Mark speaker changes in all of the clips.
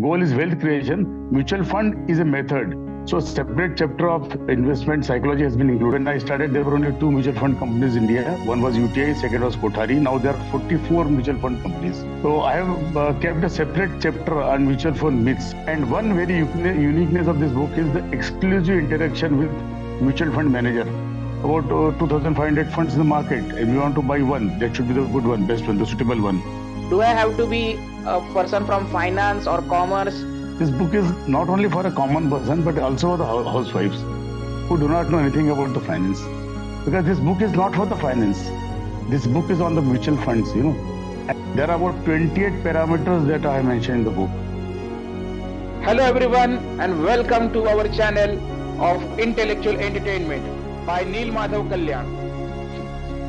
Speaker 1: goal is wealth creation. Mutual fund is a method. So separate chapter of investment psychology has been included. When I started, there were only two mutual fund companies in India. One was UTI, second was Kothari. Now there are 44 mutual fund companies. So I have kept a separate chapter on mutual fund myths. And one very uniqueness of this book is the exclusive interaction with mutual fund manager. About 2,500 funds in the market. If you want to buy one, that should be the good one, best one, the suitable one.
Speaker 2: Do I have to be a person from finance or commerce?
Speaker 1: This book is not only for a common person, but also for the housewives who do not know anything about the finance. Because this book is not for the finance. This book is on the mutual funds, There are about 28 parameters that I mentioned in the book.
Speaker 2: Hello everyone and welcome to our channel of Intellectual Entertainment by Nilmadhav Kalyan.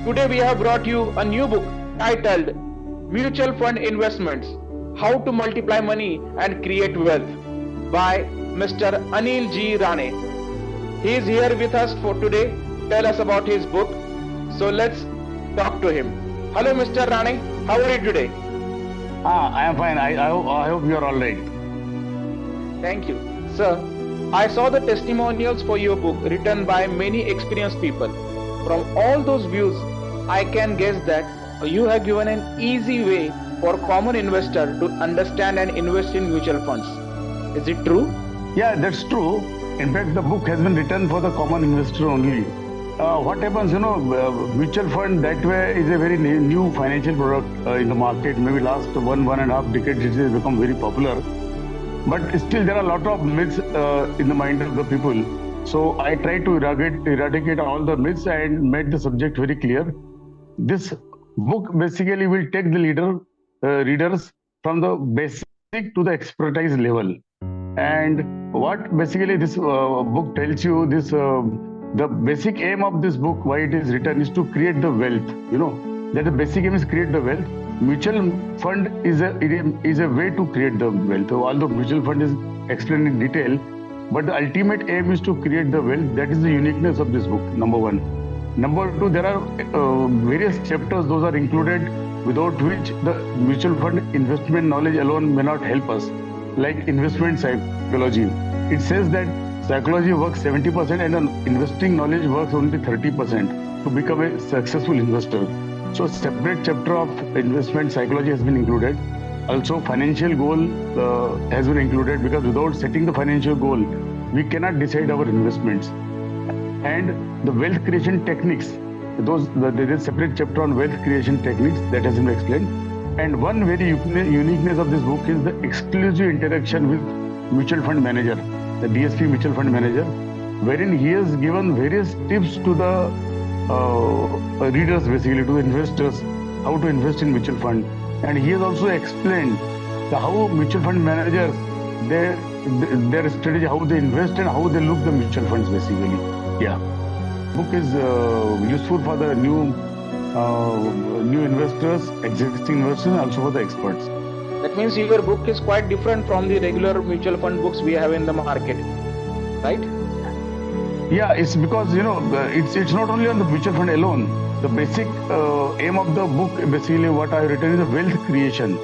Speaker 2: Today we have brought you a new book titled Mutual Fund Investments: How to Multiply Money and Create Wealth by Mr. Anil G. Rane. He is here with us for today. Tell us about his book. So let's talk to him. Hello Mr. Rane, how are you today?
Speaker 1: I am fine. I hope you are all right.
Speaker 2: Thank you. Sir, I saw the testimonials for your book written by many experienced people. From all those views, I can guess that you have given an easy way for common investor to understand and invest in mutual funds. Is it true?
Speaker 1: Yeah, that's true. In fact, the book has been written for the common investor only. What happens, mutual fund that way is a very new financial product in the market. Maybe last one and a half decades it has become very popular. But still there are a lot of myths in the mind of the people. So I try to eradicate all the myths and make the subject very clear. This book basically will take the readers from the basic to the expertise level. And what basically this book tells you, the basic aim of this book, why it is written, is to create the wealth. That the basic aim is create the wealth. Mutual fund is a way to create the wealth. Although mutual fund is explained in detail, but the ultimate aim is to create the wealth. That is the uniqueness of this book, number one. Number two, there are various chapters, those are included, without which the mutual fund investment knowledge alone may not help us, like investment psychology. It says that psychology works 70% and investing knowledge works only 30% to become a successful investor. So separate chapter of investment psychology has been included. Also financial goal has been included, because without setting the financial goal, we cannot decide our investments. And the wealth creation techniques, there is a separate chapter on wealth creation techniques that has been explained. And one very uniqueness of this book is the exclusive interaction with mutual fund manager, the DSP mutual fund manager, wherein he has given various tips to the readers, basically to the investors, how to invest in mutual fund. And he has also explained how mutual fund managers, their strategy, how they invest and how they look the mutual funds basically. Yeah, book is useful for the new investors, existing investors, and also for the experts.
Speaker 2: That means your book is quite different from the regular mutual fund books we have in the market, right?
Speaker 1: Yeah, it's because it's not only on the mutual fund alone. The basic aim of the book, basically what I have written, is the wealth creation.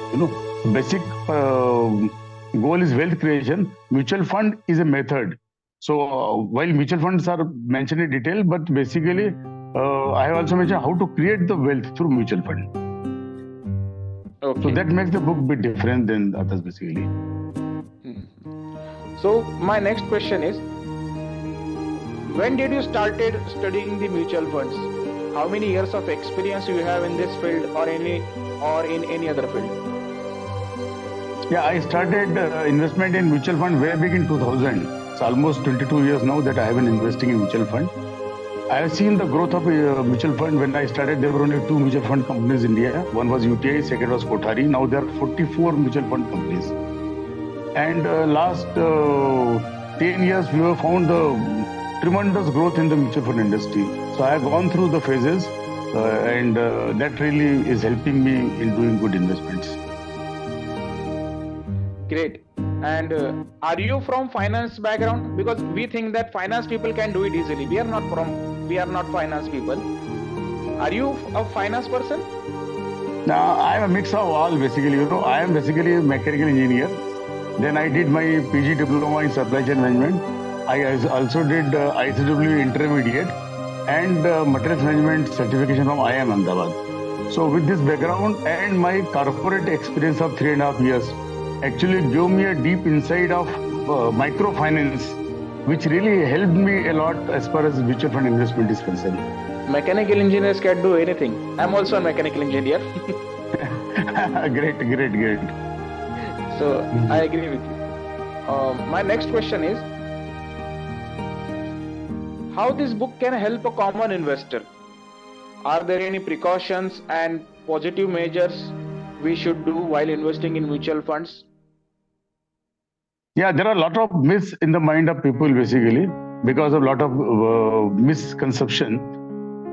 Speaker 1: Basic goal is wealth creation. Mutual fund is a method. So while mutual funds are mentioned in detail, but basically I have also mentioned how to create the wealth through mutual fund.
Speaker 2: Okay.
Speaker 1: So that makes the book a bit different than others basically.
Speaker 2: So my next question is, when did you started studying the mutual funds? How many years of experience you have in this field or in any other field?
Speaker 1: Yeah, I started investment in mutual fund way back in 2000. It's almost 22 years now that I have been investing in mutual fund. I have seen the growth of mutual fund. When I started, there were only two mutual fund companies in India. One was UTI, second was Kothari. Now there are 44 mutual fund companies. And last 10 years, we have found the tremendous growth in the mutual fund industry. So I have gone through the phases and that really is helping me in doing good investments.
Speaker 2: Great. And are you from finance background? Because we think that finance people can do it easily. We are not finance people. Are you a finance person?
Speaker 1: Now, I am a mix of all basically. I am basically a mechanical engineer. Then I did my PG diploma in supply chain management. I also did ICW intermediate and materials management certification from IIM Ahmedabad. So with this background and my corporate experience of 3.5 years, actually gave me a deep insight of microfinance, which really helped me a lot as far as mutual fund investment is concerned.
Speaker 2: Mechanical engineers can do anything. I'm also a mechanical engineer.
Speaker 1: Great.
Speaker 2: So I agree with you. My next question is, how this book can help a common investor? Are there any precautions and positive measures we should do while investing in mutual funds?
Speaker 1: Yeah, there are a lot of myths in the mind of people basically because of a lot of misconception.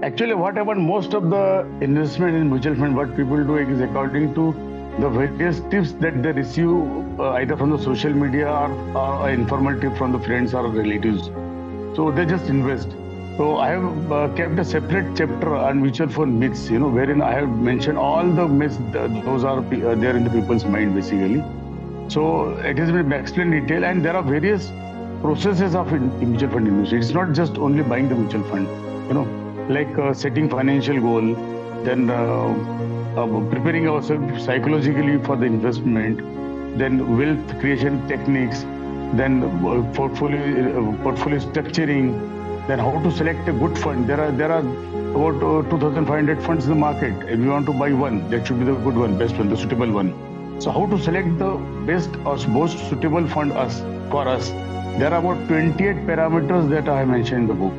Speaker 1: Actually, what happened, most of the investment in mutual fund, what people do is according to the various tips that they receive either from the social media or informal tip from the friends or relatives. So they just invest. So I have kept a separate chapter on mutual fund myths, wherein I have mentioned all the myths, those are there in the people's mind basically. So it has been explained in detail, and there are various processes of mutual fund investing. It's not just only buying the mutual fund, like setting financial goal, then preparing ourselves psychologically for the investment, then wealth creation techniques, then portfolio structuring, then how to select a good fund. There are about 2,500 funds in the market. If you want to buy one, that should be the good one, best one, the suitable one. So how to select the best or most suitable fund for us? There are about 28 parameters that I have mentioned in the book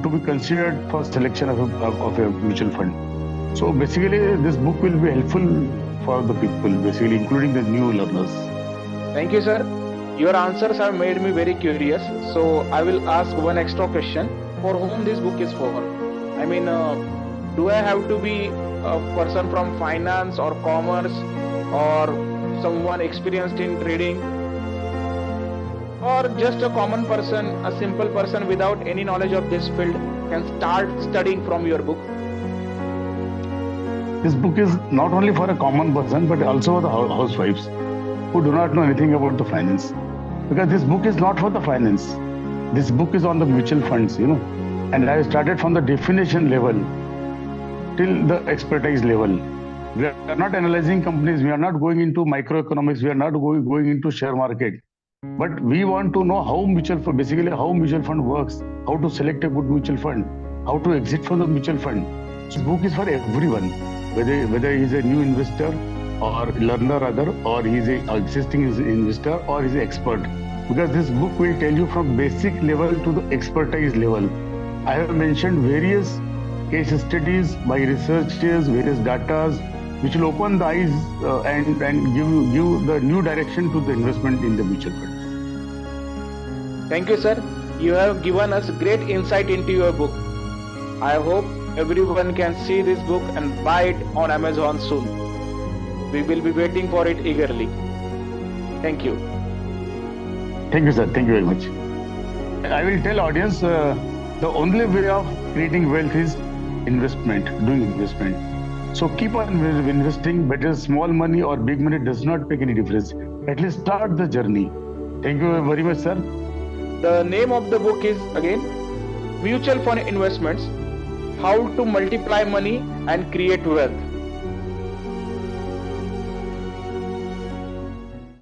Speaker 1: to be considered for selection of a mutual fund. So basically, this book will be helpful for the people, basically, including the new learners.
Speaker 2: Thank you, sir. Your answers have made me very curious. So I will ask one extra question: for whom this book is for? I mean, do I have to be a person from finance or commerce, or someone experienced in trading, or just a common person, a simple person without any knowledge of this field can start studying from your book?
Speaker 1: This book is not only for a common person, but also for the housewives who do not know anything about the finance. Because this book is not for the finance. This book is on the mutual funds, And I started from the definition level till the expertise level. We are not analyzing companies. We are not going into microeconomics. We are not going into share market. But we want to know how mutual fund works, how to select a good mutual fund, how to exit from the mutual fund. This book is for everyone, whether he is a new investor or learner rather, or he is an existing investor, or he is an expert. Because this book will tell you from basic level to the expertise level. I have mentioned various case studies by researchers, various data, which will open the eyes and give the new direction to the investment in the mutual fund.
Speaker 2: Thank you, sir. You have given us great insight into your book. I hope everyone can see this book and buy it on Amazon soon. We will be waiting for it eagerly. Thank you.
Speaker 1: Thank you, sir. Thank you very much. I will tell audience the only way of creating wealth is doing investment. So keep on investing, whether small money or big money does not make any difference. At least start the journey. Thank you very much, sir.
Speaker 2: The name of the book is again Mutual Fund Investments: How to Multiply Money and Create Wealth.